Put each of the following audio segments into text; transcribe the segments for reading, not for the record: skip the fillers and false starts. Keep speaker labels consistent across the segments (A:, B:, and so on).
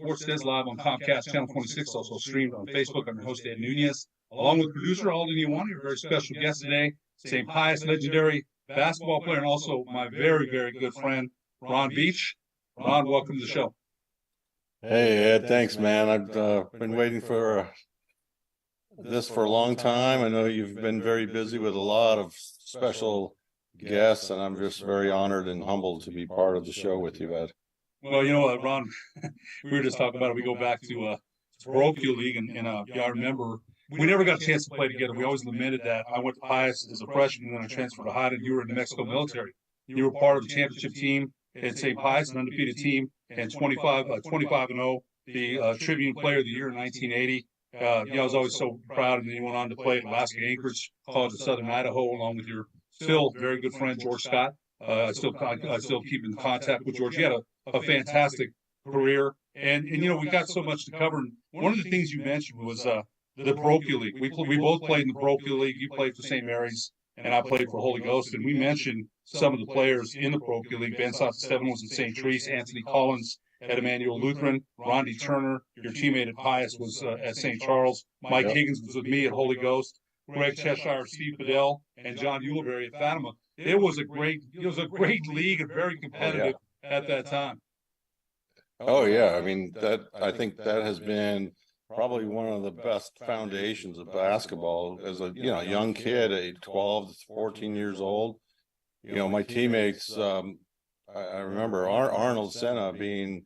A: Sports Says live on Comcast Channel 26, also streamed on Facebook. I'm your host, Ed Nunez, along with producer Alden Iwan, your very special guest today, St. Pius legendary basketball player, and also my very, very good friend, Ron Beach. Ron, welcome to the show.
B: Hey, Ed, thanks, man. I've been waiting for this for a long time. I know you've been very busy with a lot of special guests, and I'm just very honored and humbled to be part of the show with you, Ed.
A: Well, you know what, Ron, we were just talking about it. We go back to parochial league, and yeah, I remember we never got a chance to play together. We always lamented that. I went to Pius as a freshman, and then I transferred to Hyde, and you were in the Mexico military. You were part of the championship team at St. Pius, an undefeated team, and 25-0, the Tribune Player of the Year in 1980. I was always so proud, and then you went on to play at Alaska Anchorage College of Southern Idaho, along with your still very good friend George Scott. I still keep in contact with George. He had a fantastic career, and we got so much to cover. And one of the things you mentioned was the parochial league. We both played in the parochial league. You played for St. Mary's, and I played for Holy Ghost. And we mentioned some of the players in the parochial league. Ben Sotsteven was at St. Therese. Anthony Collins at Emmanuel Lutheran. Rondi Turner, your teammate at Pius, was at St. Charles. Mike Higgins was with me at Holy Ghost. Greg Cheshire, Steve Fidel, and John Uleberry at Fatima. It was a great league and very competitive at that time.
B: Oh yeah, I mean I think that has been probably one of the best foundations of basketball. As a young kid, at 12 to 14 years old, my teammates. I remember Arnold Senna being,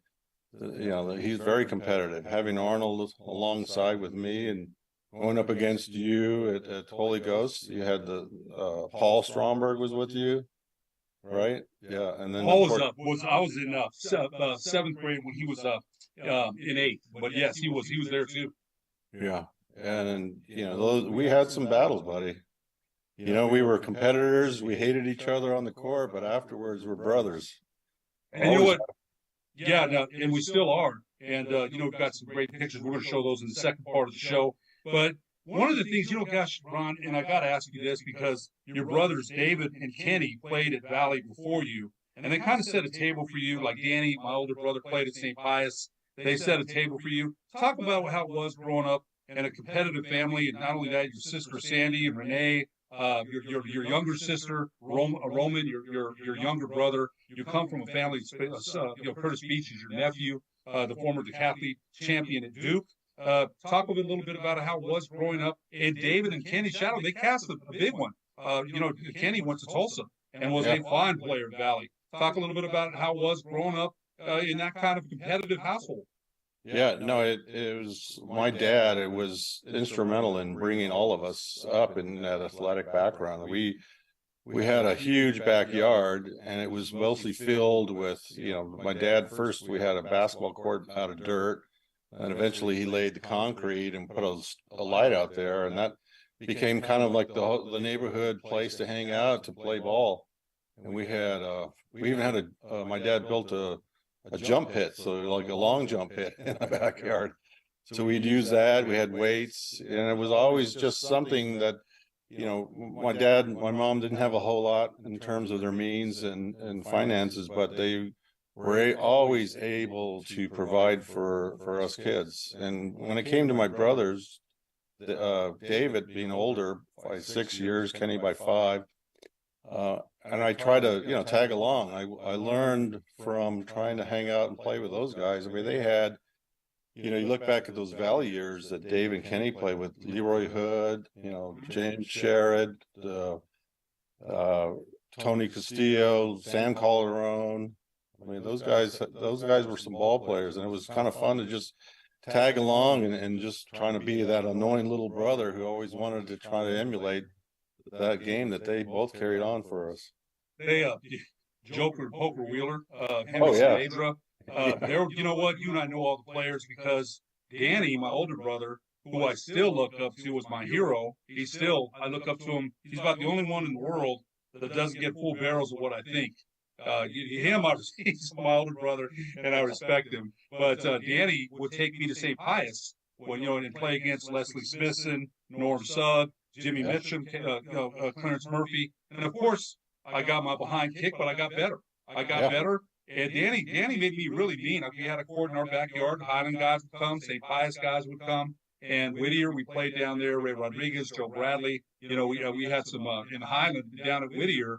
B: he's very competitive. Having Arnold alongside with me and going up against you at Holy Ghost, you had the Paul Stromberg was with you, right? Yeah, and then
A: Paul I was in seventh grade when he was in eighth, but yes, he was there too.
B: Yeah, and we had some battles, buddy. We were competitors. We hated each other on the court, but afterwards we're brothers.
A: And you know what? Yeah, no, and we still are. And we've got some great pictures. We're going to show those in the second part of the show. But one of the things, gosh, Ron, and I got to ask you this because your brothers David and Kenny played at Valley before you, and they kind of set a table for you. Like Danny, my older brother, played at St. Pius. They set a table for you. Talk about how it was growing up in a competitive family, and not only that, your sister Sandy and Renee. Your younger sister Roman, your younger brother. You come from a family. Curtis Beach is your nephew, the former decathlete champion at Duke. Talk a little bit about how it was growing up. And David and Kenny Shadow, they cast a big one. Kenny went to Tulsa and was a fine player at Valley. Talk a little bit about how it was growing up in that kind of competitive household.
B: Yeah, no, it was my dad. It was instrumental in bringing all of us up in that athletic background. We had a huge backyard, and it was mostly filled with, my dad first, we had a basketball court out of dirt, and eventually he laid the concrete and put a light out there, and that became kind of like the neighborhood place to hang out, to play ball. And we even had my dad built a jump pit, so like a long jump pit in the backyard. So we'd use that. We had weights, and it was always just something that, my dad and my mom didn't have a whole lot in terms of their means and finances, but they were always able to provide for us kids. And when it came to my brothers, David being older by 6 years, Kenny by 5, and I try to, tag along. I learned from trying to hang out and play with those guys. I mean, they had, you look back at those Valley years that Dave and Kenny played with, Leroy Hood, James Sherrod, Tony Castillo, Sam Calderon. I mean, those guys were some ball players, and it was kind of fun to just tag along and just trying to be that annoying little brother who always wanted to try to emulate that game that they both carried on for us.
A: They Joker and Poker Wheeler, Henry Saavedra. You know what? You and I know all the players because Danny, my older brother, who I still look up to, was my hero. I look up to him. He's about the only one in the world that doesn't get full barrels of what I think. He's my older brother, and I respect him. But Danny would take me to St. Pius and play against Leslie Smithson, Norm Sugg, Jimmy Mitchum, Clarence Murphy, and of course I got my behind kicked, but I got better. I got better, And Danny made me really mean. Like, we had a court in our backyard. Highland guys would come, St. Pius guys would come, and Whittier. We played down there. Ray Rodriguez, Joe Bradley. You know, we had some in Highland down at Whittier.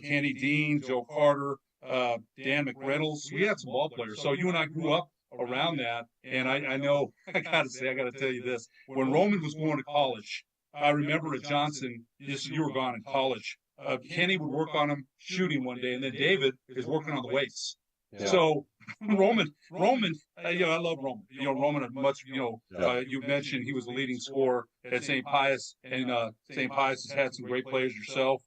A: Kenny Dean, Joe Carter, Dan McReynolds. We had some ball players. So you and I grew up around that, and I know I gotta tell you this. When Roman was going to college, I remember at Johnson. You were gone in college. Kenny would work on him shooting one day, and then David is working on the weights. Yeah. So Roman, you know, I love Roman. You know, Roman had much, you know, you mentioned he was the leading scorer at St. Pius, and St. Pius has had some great players yourself.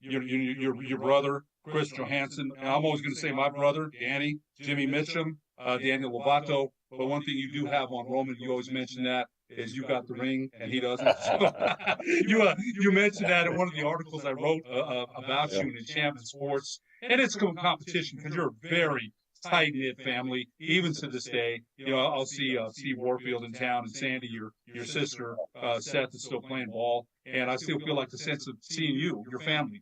A: Your brother, Chris Johansson, and I'm always going to say my brother, Danny, Jimmy Mitchum, Daniel Lovato. But one thing you do have on Roman, you always mention that, is you got the ring and he doesn't. So, you mentioned that in one of the articles I wrote about you in Champion Sports, and it's a competition because you're a very tight knit family, even to this day. You know, I'll see Steve Warfield in town, and Sandy, your sister, Seth, is still playing ball, and I still feel like the sense of seeing you, your family,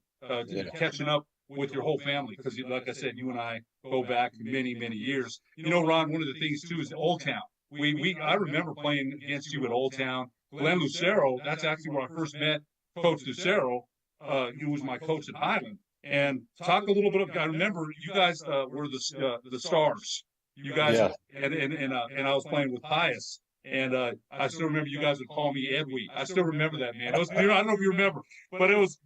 A: catching up with your whole family, because like I said, you and I go back many years. You know, Ron, one of the things too is Old Town. I remember playing against you at Old Town. Glenn Lucero, that's actually where I first met Coach Lucero. He was my coach at Highland. And talk a little bit of. I remember you guys were the stars. You guys, and I was playing with Pius. And I still remember you guys would call me Edwy. I still remember that, man. It was, I don't know if you remember, but it was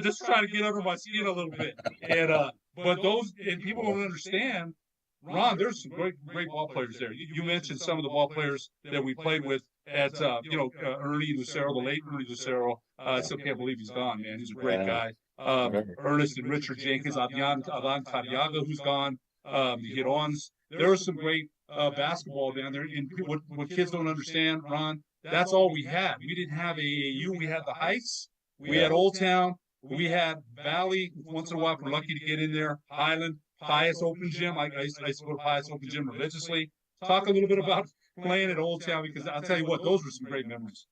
A: just trying to get under my skin a little bit. And but those, and people don't understand. Ron, there's some great ball players there. You mentioned some of the ball players that we played with at Ernie Lucero, the late Ernie Lucero. I still can't believe he's gone, man. He's a great guy. Ernest and Richard Jenkins, Adan Cariaga, who's gone. The Girons. There was some great basketball down there. And what kids don't understand, Ron, that's all we had. We didn't have AAU. We had the Heights. We had Old Town. We had Valley. Once in a while, if we're lucky to get in there. Highland. Pius Open Gym. I used to go to Pius Open Gym religiously. Talk a little bit about playing at Old Town, because I'll tell you what, those were some great memories.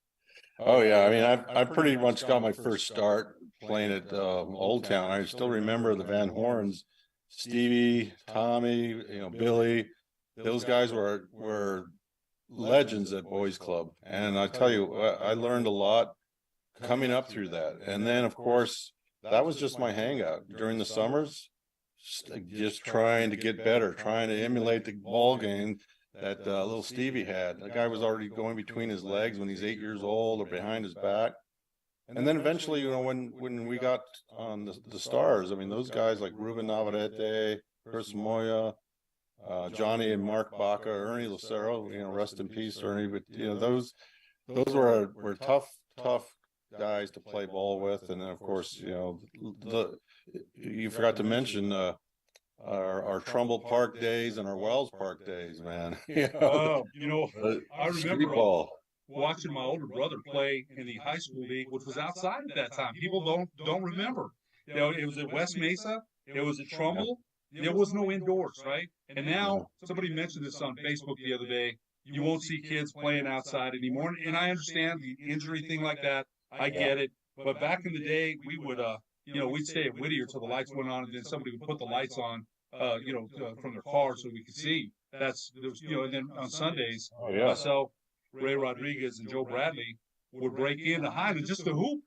B: Oh yeah, I mean, I pretty much got my first start playing at Old Town. I still remember the Van Horns, Stevie, Tommy, you know, Billy. Those guys were legends at Boys Club, and I tell you, I learned a lot coming up through that. And then, of course, that was just my hangout during the summers. Just trying to get better, trying to emulate the ball game that little Stevie had. The guy was already going between his legs when he's 8 years old, or behind his back. And then eventually, you know, when we got on the stars, I mean, those guys like Ruben Navarrete, Chris Moya, Johnny and Mark Baca, Ernie Lucero, you know, rest in peace, Ernie. But you know, those were tough guys to play ball with. And then, of course, you know, you forgot to mention our Trumbull Park days and our Wells Park days, man.
A: I remember watching my older brother play in the high school league, which was outside at that time. People don't remember. You know, it was at West Mesa. It was at Trumbull. There was no indoors, right? And now, somebody mentioned this on Facebook the other day, you won't see kids playing outside anymore. And I understand the injury thing like that. I get it. But back in the day, we would, we'd stay at Whittier till the lights went on, and then somebody would put the lights on, from their car so we could see. And then on Sundays, myself, Ray Rodriguez, and Joe Bradley would break into Highland just to hoop.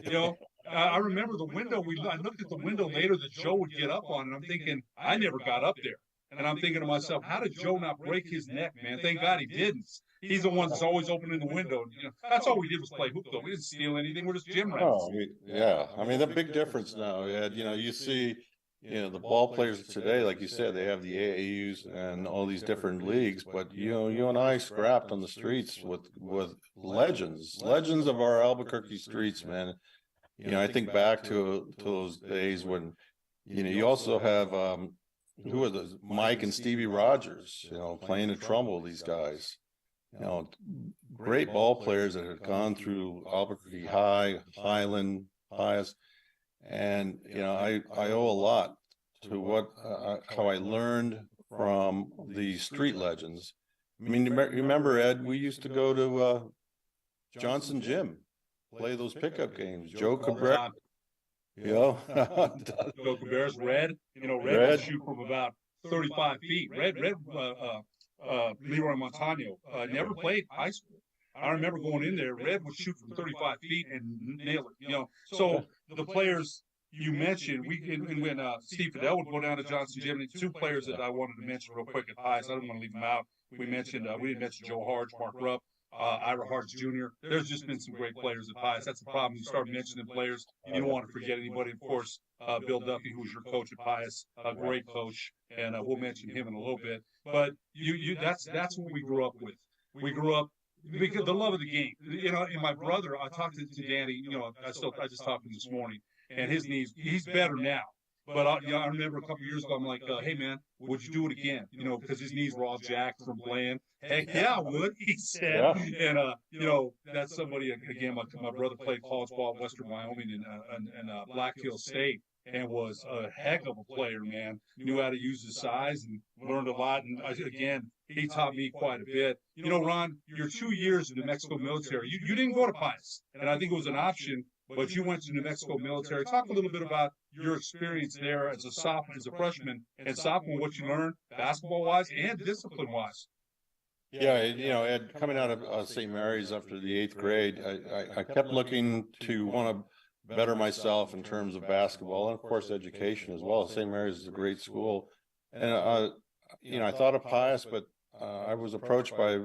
A: You know, I remember the window. I looked at the window later that Joe would get up on, and I'm thinking, I never got up there. And I'm thinking to myself, how did Joe not break his neck, man? Thank God he didn't. He's the one that's always opening the window. You know, that's all we did was play hoop, though. We didn't steal anything. We're just gym rats.
B: Oh, yeah. I mean, the big difference now, Ed, you know, you see, you know, the ball players today, like you said, they have the AAUs and all these different leagues. But, you know, you and I scrapped on the streets with legends of our Albuquerque streets, man. You know, I think back to those days when, you know, you also have, who are those? Mike and Stevie Rogers, you know, playing at Trumbull, these guys. You know, great ball players that had gone through Albuquerque High, Highland, Pius. And, you know, I owe a lot to how I learned from the street legends. I mean, you remember, Ed, we used to go to Johnson Gym, play those pickup games. Joe Cabrera, Yeah.
A: Joe Cabarrus, Red. Red would shoot from about 35 feet. Leroy Montano never played high school. I remember going in there. Red would shoot from 35 feet and nail it. So the players you mentioned, when Steve Fidel would go down to Johnson Gym, two players that I wanted to mention real quick at Pius. I didn't want to leave them out. We didn't mention Joe Harge, Mark Rupp, Ira Harge Jr. There's just been some great players at Pius. That's the problem. You start mentioning players, you don't want to forget anybody. Of course, Bill Duffy, who was your coach at Pius, a great coach, and we'll mention him in a little bit. But that's what we grew up with. We grew up because the love of the game. And my brother, I talked to Danny. I just talked to him this morning, and his knees, he's better now. But I remember a couple of years ago, I'm like, hey man, would you do it again? Because his knees were all jacked from playing. Heck yeah, I would, he said. Yeah. And that's somebody again. My brother played college ball at Western Wyoming and Black Hill State, and was a heck of a player, man. Knew how to use his size and learned a lot. And again, he taught me quite a bit. Ron, your 2 years in the Mexico military, you didn't go to Pius, and I think it was an option, but you went to New Mexico military. Talk a little bit about your experience there as a freshman and sophomore, what you learned basketball-wise and discipline-wise.
B: Yeah, Ed, coming out of St. Mary's after the 8th grade, I kept looking to want to better myself in terms of basketball and, of course, education as well. St. Mary's is a great school. And, I thought of Pius, but I was approached by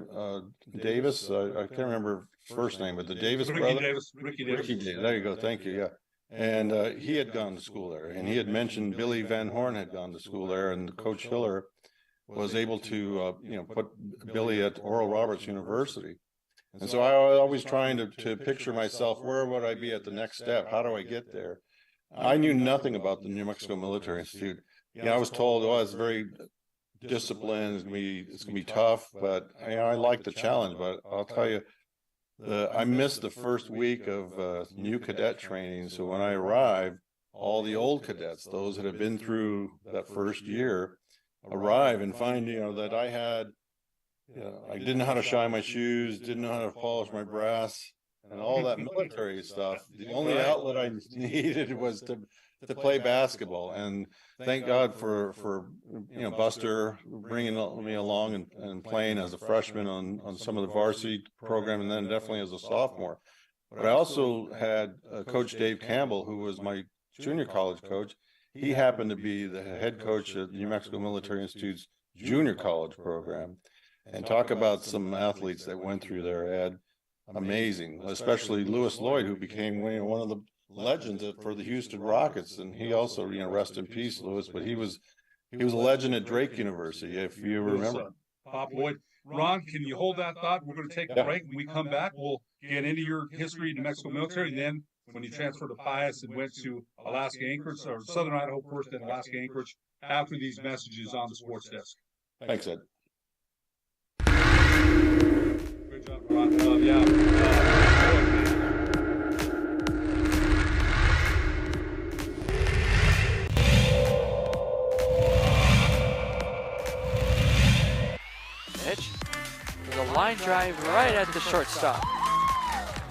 B: Davis. I can't remember his first name, but the Davis brother.
A: Ricky Davis.
B: There you go. Thank you. Yeah. And he had gone to school there, and he had mentioned Billy Van Horn had gone to school there, and Coach Hiller was able to, put Billy at Oral Roberts University. And so I was always trying to picture myself, where would I be at the next step? How do I get there? I knew nothing about the New Mexico Military Institute. I was told, it's very disciplined, it's gonna be tough, but I like the challenge. But I'll tell you, I missed the first week of new cadet training. So when I arrived, all the old cadets, those that have been through that first year, arrive and find that I didn't know how to shine my shoes, didn't know how to polish my brass, and all that military stuff. The only outlet I needed was to play basketball. And thank God for Buster bringing me along and playing as a freshman on some of the varsity program, and then definitely as a sophomore. But I also had Coach Dave Campbell, who was my junior college coach. He happened to be the head coach at the New Mexico Military Institute's junior college program. And talk about some athletes that went through there, Ed. Amazing, especially Lewis Lloyd, who became one of the legends for the Houston Rockets. And he also, rest in peace, Lewis, but he was a legend at Drake University, if you remember.
A: Pop Lloyd. Ron, can you hold that thought? We're going to take a break. When we come back, we'll get into your history in New Mexico military. And then when you transferred to Pius and went to Alaska Anchorage, or Southern Idaho first, then Alaska Anchorage, after these messages on the sports desk.
B: Thanks, Ed.
A: Great job, Ron.
C: Pitch. There's a line drive right at the shortstop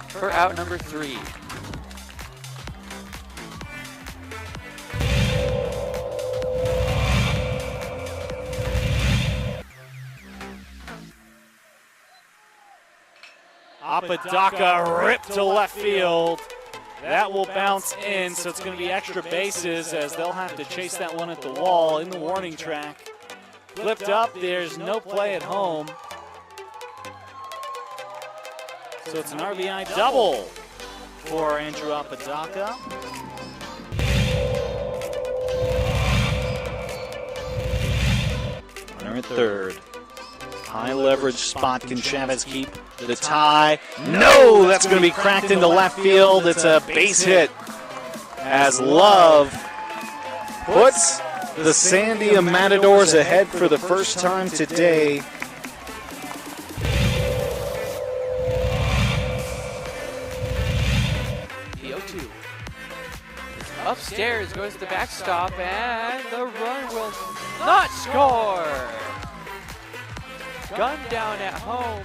C: for out number 3.
D: Apodaca ripped to left field. That will bounce in, so it's going to be extra bases as they'll have to chase that one at the wall in the warning track. Flipped up, there's no play at home. So it's an RBI double for Andrew Apodaca. Runner at third. High leverage spot. Can Chavez keep the tie? No, that's going to be cracked into left field. It's a base hit as Love puts the Sandia Matadors ahead for the first time today.
C: The 0-2. Upstairs goes the backstop, and the run will not score. Gun down at home.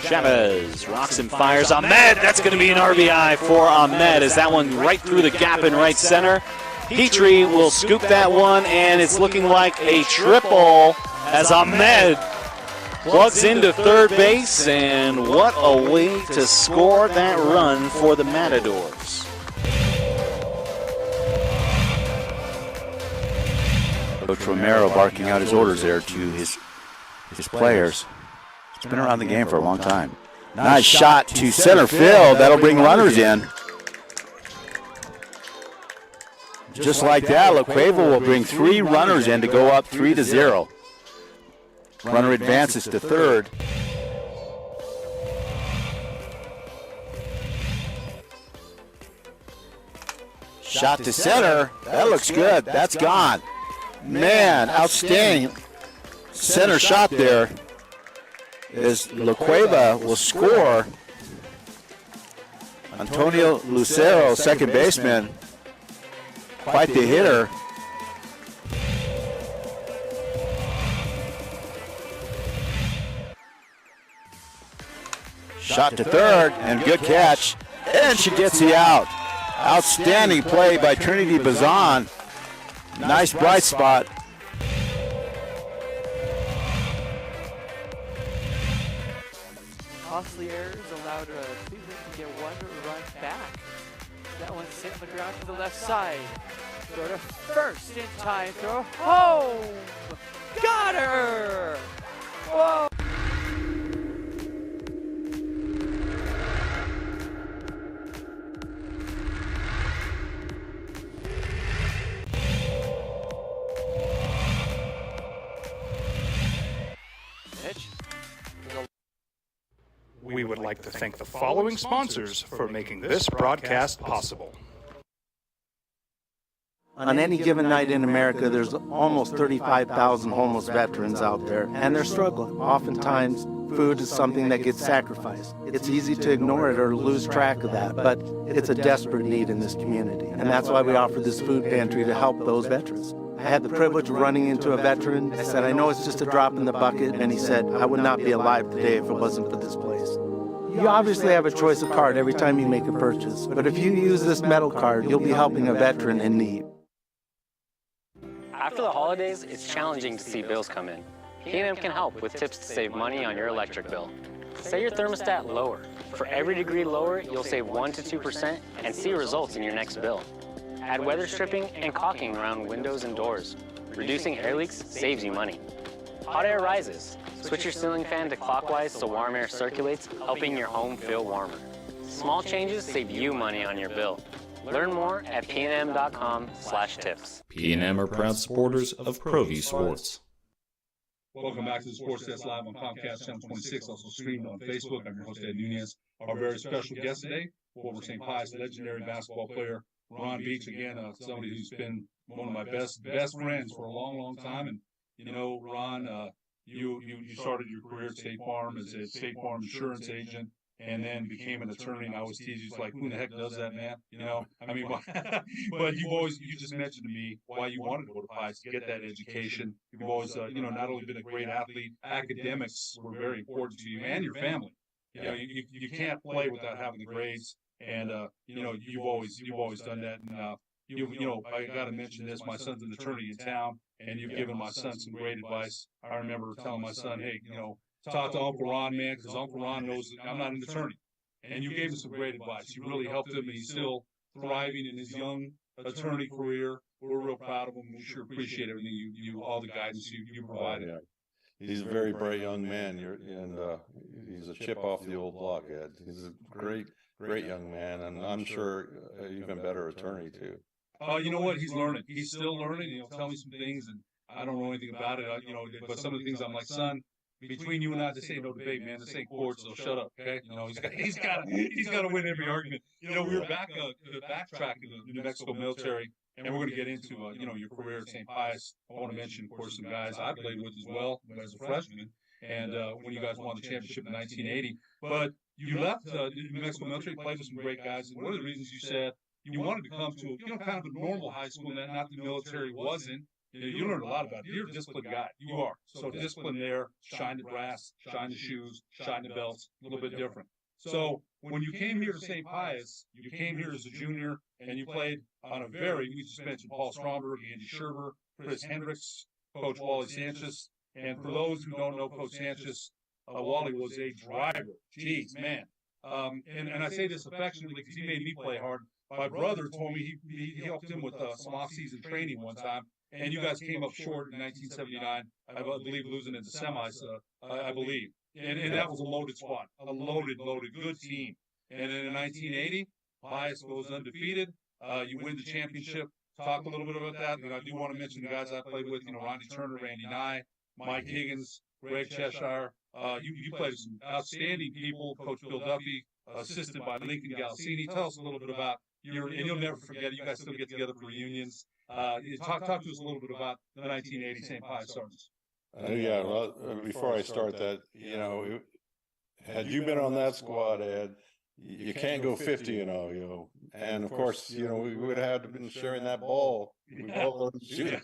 D: Chavez rocks and fires. Ahmed, that's going to be an RBI for Ahmed. Is that one right through the gap in right center? Petrie will scoop that one, and it's looking like a triple as Ahmed plugs into third base, and what a way to score that run for the Matadors.
E: Coach Romero barking out his orders there to his players. He's been around the game for a long time. Nice shot to center field. That'll bring runners in. Just like that, La Cueva will bring 3 runners in to go up 3-0. Runner advances to third. Shot to center. That looks good. That's gone. Man, outstanding center shot there. As La Cueva will score. Antonio Lucero, second baseman, quite the hitter. Shot to third, and good catch. And she gets the out. Outstanding play by Trinity Bazan. Nice bright spot.
C: Costly errors allowed Cleveland to get 1 run back. That one's hit the ground to the left side. Go to first in time. Throw home. Got her. Whoa.
F: We would like to thank the following sponsors for making this broadcast possible.
E: On any given night in America, there's almost 35,000 homeless veterans out there, and they're struggling. Oftentimes, food is something that gets sacrificed. It's easy to ignore it or lose track of that, but it's a desperate need in this community, and that's why we offer this food pantry to help those veterans. I had the privilege of running into a veteran. I said, I know it's just a drop in the bucket, and he said, I would not be alive today if it wasn't for this place. You obviously have a choice of card every time you make a purchase, but if you use this metal card, you'll be helping a veteran in need.
G: After the holidays, it's challenging to see bills come in. P&M can help with tips to save money on your electric bill. Set your thermostat lower. For every degree lower, you'll save 1 to 2% and see results in your next bill. Add weather stripping and caulking around windows and doors. Reducing air leaks saves you money. Hot air rises. Switch your ceiling fan to clockwise so warm air circulates, helping your home feel warmer. Small changes save you money on your bill. Learn more at pnm.com/tips.
H: P&M are proud supporters of Pro V Sports.
A: Welcome back to the Sports Desk Live on Comcast Channel 26, also streamed on Facebook. I'm your host, Ed Nunez. Our very special guest today, former St. Pius legendary basketball player, Ron Beach. Again, somebody who's been one of my best friends for a long time. And, you know, Ron, you started your career at State Farm as a State Farm insurance agent, and then became an attorney. And I always tease you, like, who the heck does that, man? You know, I mean, but you just mentioned to me why you wanted to go to Pius to get that education. You've always, not only been a great athlete, academics were very important to you and your family. You know, you can't play without having the grades, and you've always done that. And I got to mention this. My son's an attorney in town, and you've given my son some great advice. I remember telling my son, hey, talk to Uncle Ron, man, because Uncle Ron knows that I'm not an attorney. And you gave him some great advice. You really helped him, and he's still thriving in his young attorney career. We're real proud of him. We sure appreciate everything you all the guidance you provided.
B: Oh, yeah. He's a very bright young man, he's a chip off the old block, Ed. He's a great young man, and I'm sure even better attorney too.
A: You know what? He's learning. He's still learning. He'll tell me some things, and I don't know anything about it. But some of the things I'm like, son, between you and I, this ain't no debate, man. This ain't court, so shut up, okay? He's got to win every argument. We were backtracking the New Mexico military, and we're going to get into your career at St. Pius. I want to mention, of course, some guys I played with as well as a freshman, and when you guys won the championship in 1980. But you left the New Mexico military, played with some great guys, and one of the reasons you said you wanted to come to kind of a normal high school, not the military wasn't, you learn a lot about it. You're a disciplined guy. You are. So discipline there, shine the brass, shine the shoes, shine the belts, a little bit different. So when you came here to St. Pius, you came here as a junior and you played on a we just mentioned Paul Stromberg, Andy Scherber, Chris Hendricks, Coach Wally Sanchez. And for those who don't know Coach Sanchez, Wally was a driver. Jeez, man. And I say this affectionately because he made me play hard. My brother told me he helped him with some off-season training one time, and you guys came up short in 1979. I believe losing in the semis. I believe, and that was a loaded squad, a loaded, good team. And then in 1980, Pius goes undefeated. You win the championship. Talk a little bit about that. And I do want to mention the guys I played with. Ronnie Turner, Randy Nye, Mike Higgins, Greg Cheshire. You played with some outstanding people. Coach Bill Duffy, assisted by Lincoln Galassini. Tell us a little bit about and you'll never forget. You guys still get together for reunions. Talk to us a little bit about the 1980 St. Pius Sergeants.
B: Yeah, well, before I start that, had you been on that squad, Ed, you can't go 50-0, and of course, we would have been sharing that ball. We both learned to shoot.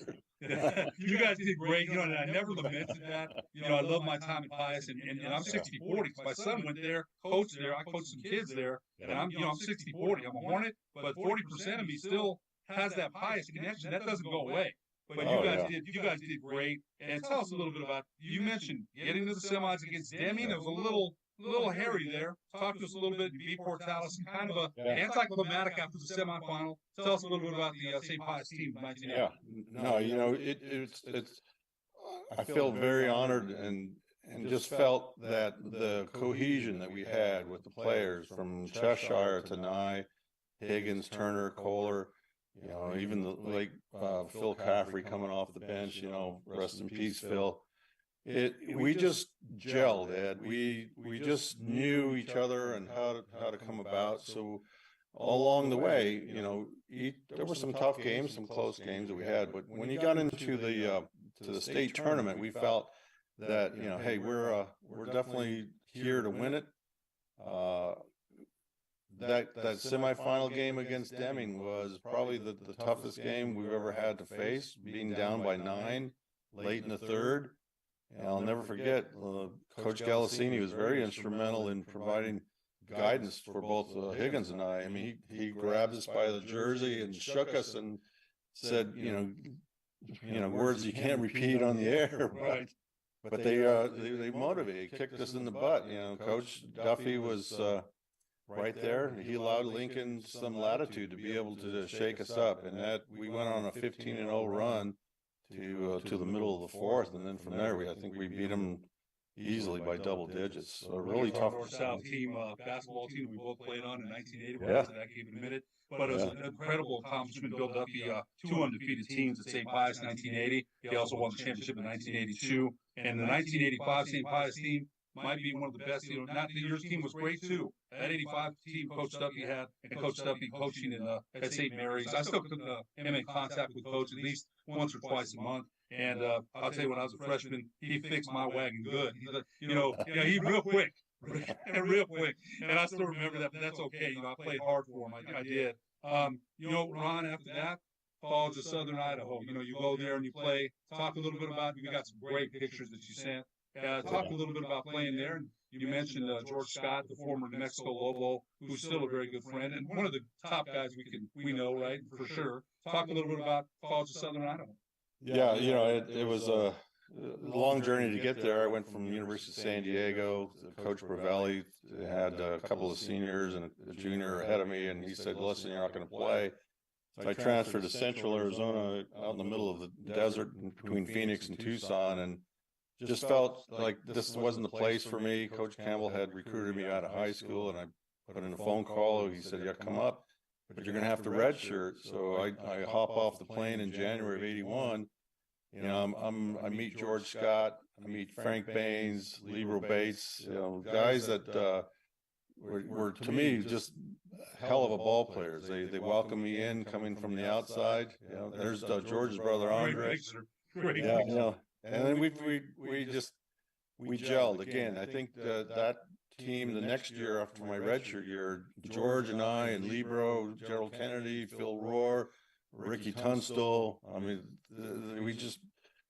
A: You guys did great, and I never lamented that. I love my time at Pius, and I'm 60-40. My son went there, coached there. I coached some kids there, and I'm 60-40. I'm a Hornet, but 40% of me still has that Pius connection. That doesn't go away. But you guys did great. And tell us a little bit about. You mentioned getting to the semis against Deming. It was a little hairy there. Talk to us a little bit. You beat Portales, kind of a anticlimactic after the semifinal. Tell us a little bit about the St. Pius team of 1980.
B: Yeah, no, it's. I feel very honored and just felt that the cohesion that we had with the players from Cheshire to Nye, Higgins, Turner, Kohler, even the late Phil Caffrey coming off the bench, rest in peace, Phil. We just gelled, Ed. We just knew each other and how to come about. So all along the way, there were some tough games, some close games that we had. But when you got into the state tournament, we felt that hey, we're definitely here to win it. That semifinal game against Deming was probably the toughest game we've ever had to face, being down by 9 late in the third. And I'll never forget, Coach Galassini was very instrumental in providing guidance for both Higgins and I. I mean, he grabbed us by the jersey and shook us and said, words you can't repeat on the air, but they motivated, kicked us in the butt. Coach Duffy was right there. He allowed Lincoln some latitude to be able to shake us up, and that we went on a 15-0 run to the middle of the fourth, and then from there I think we beat them easily by double digits. So a really tough
A: North-South team, basketball team we both played on in 1980. We'll get to that game in a minute. But it was an incredible accomplishment. Bill Duffy, 2 undefeated teams at St. Pius 1980. He also won the championship in 1982. And the 1985 St. Pius team might be one of the best. Not the year's team was great too. That 85 team Coach Duffy had, and Coach Duffy coaching at St. Mary's. I still am in contact with Coach at least once or twice a month. And I'll tell you, when I was a freshman, he fixed my wagon good. He real quick, real quick. And I still remember that, but that's okay. I played hard for him. I did. Ron, after that, followed to Southern Idaho. You go there and you play. Talk a little bit about. We got some great pictures that you sent. Talk a little bit about playing there. You mentioned George Scott, the former New Mexico Lobo, who's still a very good friend and one of the top guys we know, right, for sure. Talk a little bit about College of Southern Idaho.
B: Yeah, it was a long journey to get there. I went from University of San Diego. Coach Bravelli had a couple of seniors and a junior ahead of me, and he said, "Listen, you're not going to play." So I transferred to Central Arizona, out in the middle of the desert between Phoenix and Tucson, and just felt like this wasn't the place for me. Coach Campbell had recruited me out of high school, and I put in a phone call. He said, "Yeah, come up, but you're going to have to redshirt." So I hop off the plane in January of '81. I meet George Scott, I meet Frank Baines, Libro Bates, guys that were to me just hell of a ball players. They welcomed me in coming from the outside. There's George's brother Andre.
A: Great.
B: And then we gelled again. I think that team the next year after my redshirt year, George and I and Libro, Gerald Kennedy, Phil Rohr, Ricky Tunstall. I mean,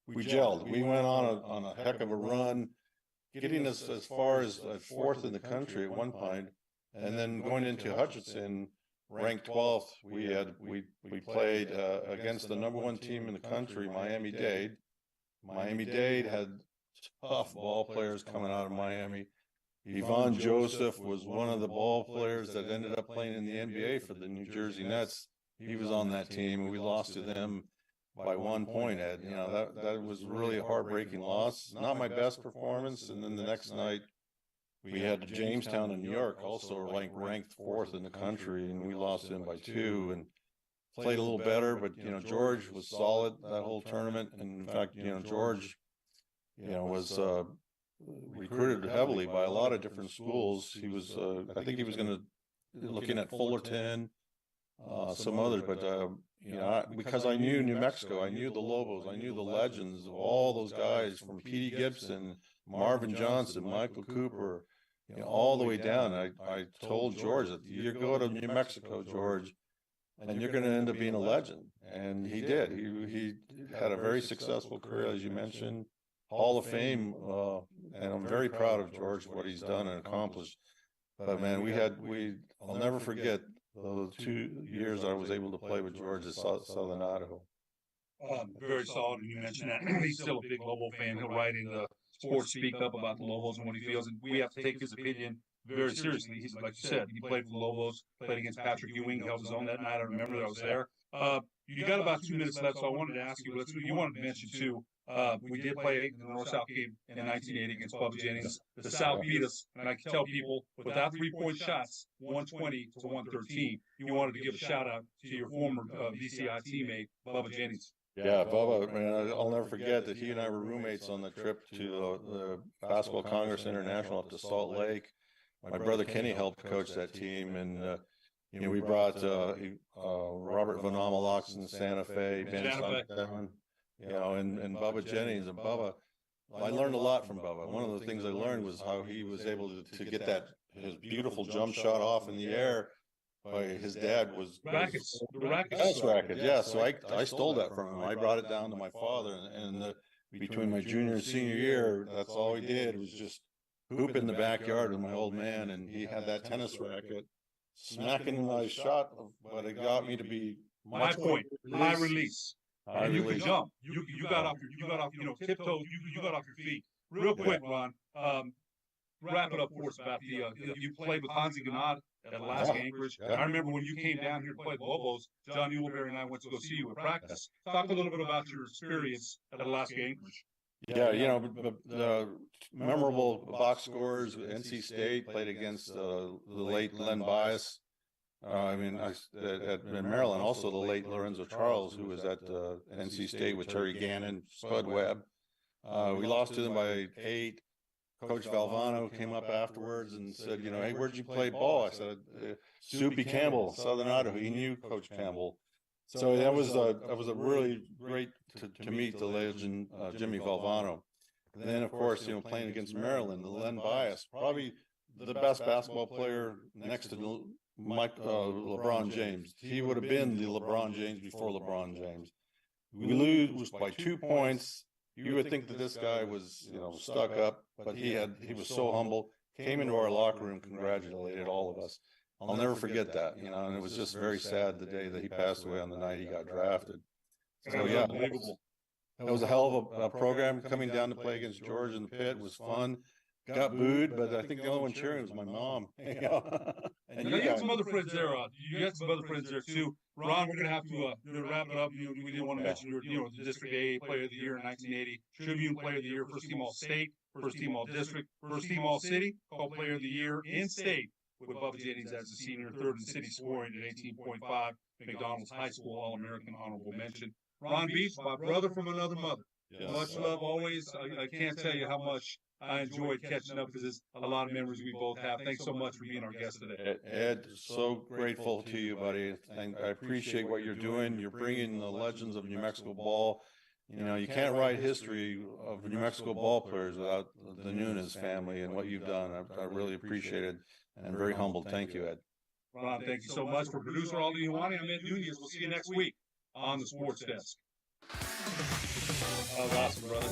B: we gelled. We went on a heck of a run, getting us as far as fourth in the country at one point, and then going into Hutchinson, ranked 12th. We played against the #1 team in the country, Miami-Dade. Miami-Dade had tough ball players coming out of Miami. Yvonne Joseph was one of the ball players that ended up playing in the NBA for the New Jersey Nets. He was on that team, and we lost to them by 1 point, Ed. You know, that was really a heartbreaking loss. Not my best performance. And then the next night we had Jamestown in New York, also ranked 4th in the country, and we lost them by 2 and played a little better. But, you know, George was solid that whole tournament. And in fact, you know, George, you know, was recruited heavily by a lot of different schools. He was, I think he was looking at Fullerton, some others, but you know, because I knew New Mexico, I knew the Lobos, I knew the legends of all those guys from Petey Gibson, Marvin Johnson, Michael Cooper, you know, all the way down. I told George that you go to New Mexico, George, and you're going to end up being a legend, and he did. He had a very successful career, as you mentioned, Hall of Fame, and I'm very proud of George for what he's done and accomplished. But man, I'll never forget the 2 years I was able to play with George at Southern Idaho.
A: Very solid. And you mentioned that he's still a big Lobo fan. He'll write in the Sports Speak Up about the Lobos and what he feels, and we have to take his opinion very seriously. He's, like you said, he played for the Lobos, played against Patrick Ewing, held his own that night. I remember that I was there. You got about 2 minutes left, so I wanted to ask you, you wanted to mention too, we did play in the North-South game in 1980 against Bubba Jennings. The South beat us, and I can tell people, without 3-point shots, 120 to 113, you wanted to give a shout-out to your former VCI teammate, Bubba Jennings.
B: Yeah, Bubba, man, I'll never forget that he and I were roommates on the trip to the Basketball Congress International up to Salt Lake. My brother Kenny helped coach that team, and you know, we brought Robert Van Amelox in Santa Fe, Ben Sundown, you know, and Bubba Jennings. And Bubba, I learned a lot from Bubba. One of the things I learned was how he was able to get his beautiful jump shot off in the air. His dad was
A: rackets.
B: That's racket, yeah. So I stole that from him. I brought it down to my father, and between my junior and senior year, that's all he did was just hoop in the backyard with my old man, and he had that tennis racket smacking my shot, but it got me to be
A: my point, high release. And you could jump. You got off tiptoe. You got off your feet. Real quick, Ron. Wrap it up for us about you played with Hansi Gnad at Alaska Anchorage. I remember when you came down here to play the Lobos, John Muleberry and I went to go see you at practice. Talk a little bit about your experience at Alaska Anchorage.
B: Yeah, you know, the memorable box scores, NC State played against the late Len Bias. I mean, at Maryland, also the late Lorenzo Charles, who was at NC State with Terry Gannon, Spud Webb. We lost to them by 8. Coach Valvano came up afterwards and said, you know, hey, where'd you play ball? I said, Soupy Campbell, Southern Idaho. He knew Coach Campbell. So that was a really great to meet the legend, Jimmy Valvano. And then, of course, you know, playing against Maryland, the Len Bias, probably the best basketball player next to LeBron James. He would have been the LeBron James before LeBron James. We lose by 2 points. You would think that this guy was, you know, stuck up, but he was so humble, came into our locker room, congratulated all of us. I'll never forget that, you know, and it was just very sad the day that he passed away on the night he got drafted. So yeah, it was a hell of a program. Coming down to play against George in the pit was fun. Got booed, but I think the only one cheering was my mom. You know?
A: And you had some other friends there. You had some other friends there too. Ron, we're gonna have to wrap it up. We didn't want to mention your the District A Player of the Year in 1980, Tribune Player of the Year, First Team All State, First Team All District, First Team All City, called Player of the Year in State with Bubba Jennings as a senior, third in city scoring at 18.5. McDonald's High School All-American honorable mention. Ron Beach, my brother from another mother. Yes. Much love always. I can't tell you how much I enjoyed catching up because there's a lot of memories we both have. Thanks so much for being our guest today.
B: Ed, so grateful to you, buddy. I appreciate what you're doing. You're bringing the legends of New Mexico ball. You know, you can't write history of New Mexico ball players without the Nunez family and what you've done. I really appreciate it and very humbled. Thank you, Ed.
A: Ron, thank you so much. For producer Aldi Iwani, I'm Ed Nunez. We'll see you next week on the sports desk. That was awesome, brother.